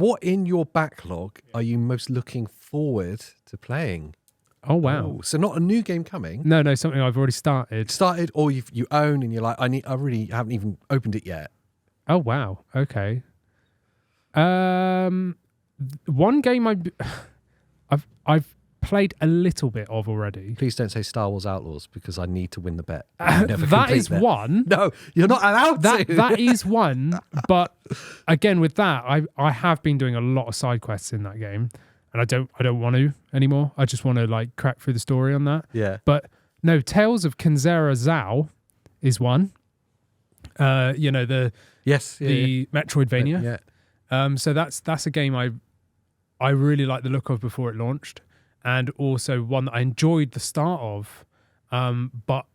What in your backlog are you most looking forward to playing? Oh, wow. So not a new game coming. No, something I've already started. Or you own and you're like, I really haven't even opened it yet. Oh, wow. Okay. One game I've played a little bit of already. Please don't say Star Wars Outlaws because I need to win the bet. Never That complete is one. No, you're not allowed to. That is one. But again, with that, I have been doing a lot of side quests in that game, and I don't want to anymore. I just want to like crack through the story on that. Yeah. But no, Tales of Kenzera Zao is one. The Metroidvania. Yeah. So that's a game I really like the look of before it launched. And also one that I enjoyed the start of, but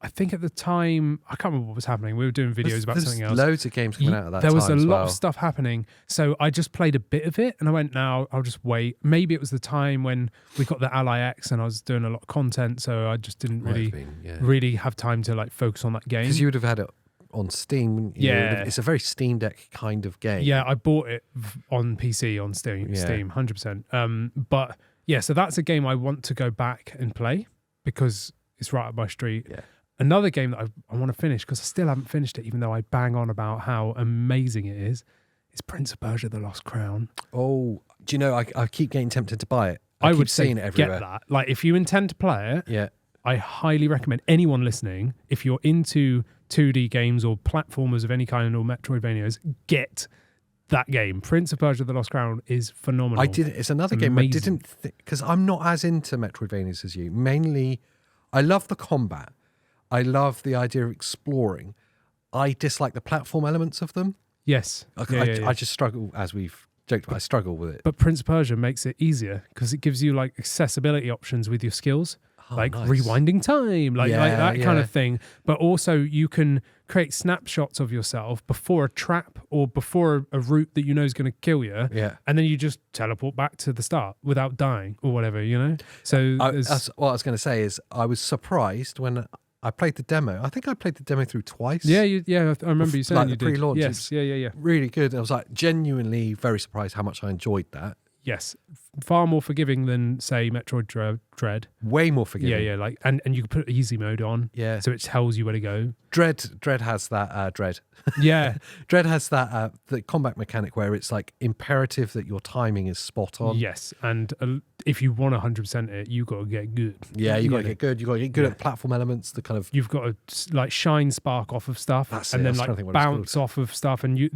I think at the time, I can't remember what was happening. We were doing videos about something else. There's loads of games coming out of that There was time a as lot well. of stuff happening. So I just played a bit of it and I went, now I'll just wait. Maybe it was the time when we got the Ally X and I was doing a lot of content. So I just didn't really have time to like focus on that game. Because you would have had it on Steam. Wouldn't you? Yeah. It's a very Steam Deck kind of game. Yeah, I bought it on PC, on Steam, 100%. But yeah, so that's a game I want to go back and play because it's right up my street. Yeah. Another game that I want to finish because I still haven't finished it, even though I bang on about how amazing it is Prince of Persia: The Lost Crown. Oh, do you know, I keep getting tempted to buy it. I keep would say seeing it everywhere. get that. Like, if you intend to play it, Yeah. I highly recommend anyone listening, if you're into 2D games or platformers of any kind or Metroidvanias, get that game. Prince of Persia: The Lost Crown is phenomenal. It's another game I didn't think, because I'm not as into Metroidvanias as you. Mainly, I love the combat. I love the idea of exploring. I dislike the platform elements of them. Yes. I just struggle, as we've joked about, I struggle with it. But Prince of Persia makes it easier because it gives you like accessibility options with your skills. Like nice. Rewinding time, like that kind of thing. But also you can create snapshots of yourself before a trap or before a route that you know is going to kill you. Yeah. And then you just teleport back to the start without dying or whatever, you know? So what I was going to say is I was surprised when I played the demo. I think I played the demo through twice. Yeah, I remember you saying like you the did. pre-launch. Yes, yeah. Really good. I was like genuinely very surprised how much I enjoyed that. Yes, far more forgiving than say Metroid Dread. Way more forgiving. Yeah, like and you can put easy mode on. Yeah. So it tells you where to go. Dread has that Dread. Yeah. Dread has that the combat mechanic where it's like imperative that your timing is spot on. Yes, and if you want 100% it, you got to get good. Yeah, you got to get good. You got to get good at the platform elements. The kind of you've got to like shine spark off of stuff, and then like bounce off of stuff, and you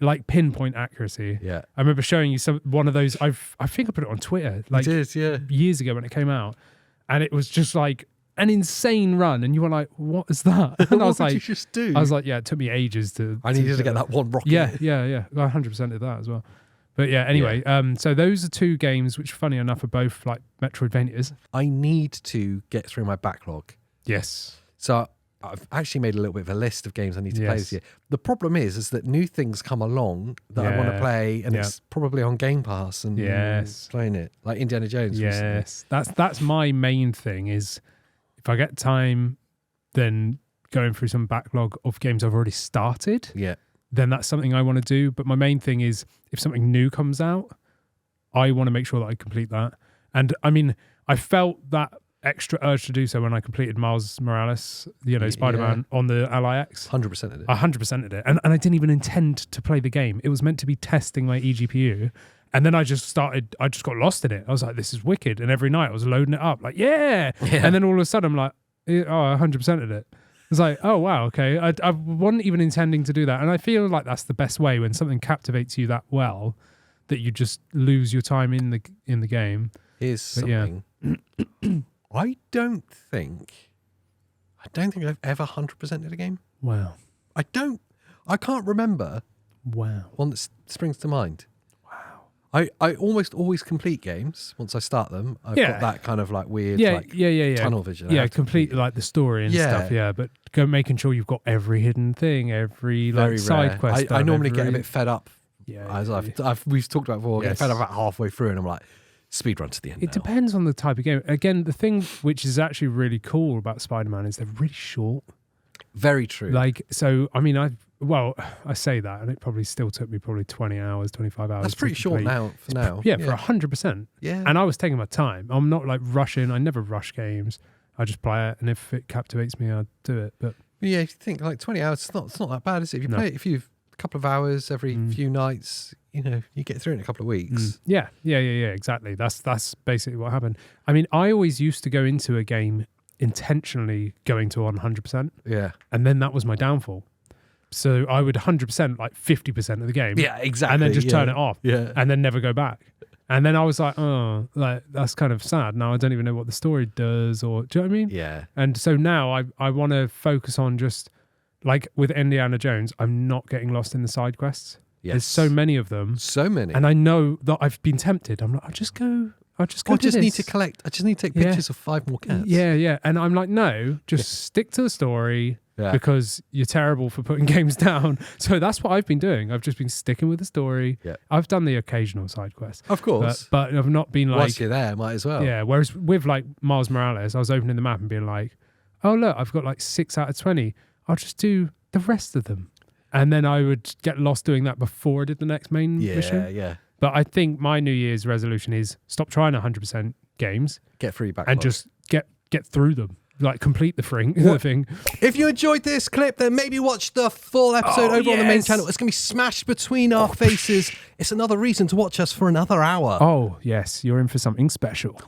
like pinpoint accuracy. Yeah, I remember showing you one of those. I think I put it on Twitter like years ago when it came out, and it was just like an insane run, and you were like, "What is that?" And I was like, "You just do." I was like, "Yeah, it took me ages to." I needed to get that one rocket. Yeah. I 100% did that as well. But yeah, anyway, so those are two games which, funny enough, are both like Metroidvanias. I need to get through my backlog. Yes. So I've actually made a little bit of a list of games I need to play this year. The problem is that new things come along that I want to play, and it's probably on Game Pass and playing it, like Indiana Jones. Yes, that's my main thing is if I get time, then going through some backlog of games I've already started. Yeah. Then that's something I want to do. But my main thing is if something new comes out, I want to make sure that I complete that. And I mean, I felt that extra urge to do so when I completed Miles Morales, Spider-Man on the Ally X. 100% of it. 100% of it. And I didn't even intend to play the game. It was meant to be testing my eGPU. And then I just got lost in it. I was like, this is wicked. And every night I was loading it up like, yeah. And then all of a sudden I'm like, oh, 100% of it. It's like, oh, wow, okay. I wasn't even intending to do that. And I feel like that's the best way when something captivates you that well that you just lose your time in the game. Here's something. Yeah. I don't think I've ever 100%ed a game. Wow. I can't remember. Wow. One that springs to mind. Wow. I almost always complete games once I start them. I've got that kind of like weird tunnel vision. Yeah, complete like the story and stuff, but making sure you've got every hidden thing, every like side quest. I normally get a bit fed up. Yeah. As we've talked about before, I get fed up about halfway through and I'm like, speed run to the end. It depends on the type of game. Again, the thing which is actually really cool about Spider-Man is they're really short. Very true. Like, so, I mean, I've well, I say that, and it probably still took me probably 20 hours, 25 hours. That's pretty short now. For now, yeah, for 100%. Yeah, and I was taking my time. I'm not like rushing. I never rush games. I just play it, and if it captivates me, I'll do it. But yeah, if you think like 20 hours, it's not that bad, is it? If you play it, if you've a couple of hours every few nights, you get through it in a couple of weeks. Yeah, exactly. That's basically what happened. I mean, I always used to go into a game intentionally going to 100%. Yeah. And then that was my downfall. So I would 100% like 50% of the game. Yeah, exactly. And then just turn it off. Yeah. And then never go back. And then I was like, oh, like that's kind of sad. Now I don't even know what the story does, or do you know what I mean? Yeah. And so now I want to focus on just like with Indiana Jones, I'm not getting lost in the side quests. Yes. There's so many of them. So many. And I know that I've been tempted. I'm like, I'll just go. I just need to collect. I just need to take pictures of 5 more cats. Yeah. And I'm like, no, just stick to the story because you're terrible for putting games down. So that's what I've been doing. I've just been sticking with the story. Yeah. I've done the occasional side quest. Of course. But I've not been like... Whilst you're there, might as well. Yeah, whereas with like Miles Morales, I was opening the map and being like, oh, look, I've got like 6 out of 20. I'll just do the rest of them. And then I would get lost doing that before I did the next main mission. Yeah. But I think my New Year's resolution is stop trying 100% games. Get free backlog. And just get through them. Like complete the thing. If you enjoyed this clip, then maybe watch the full episode over on the main channel. It's going to be smashed between our faces. It's another reason to watch us for another hour. Oh, yes. You're in for something special.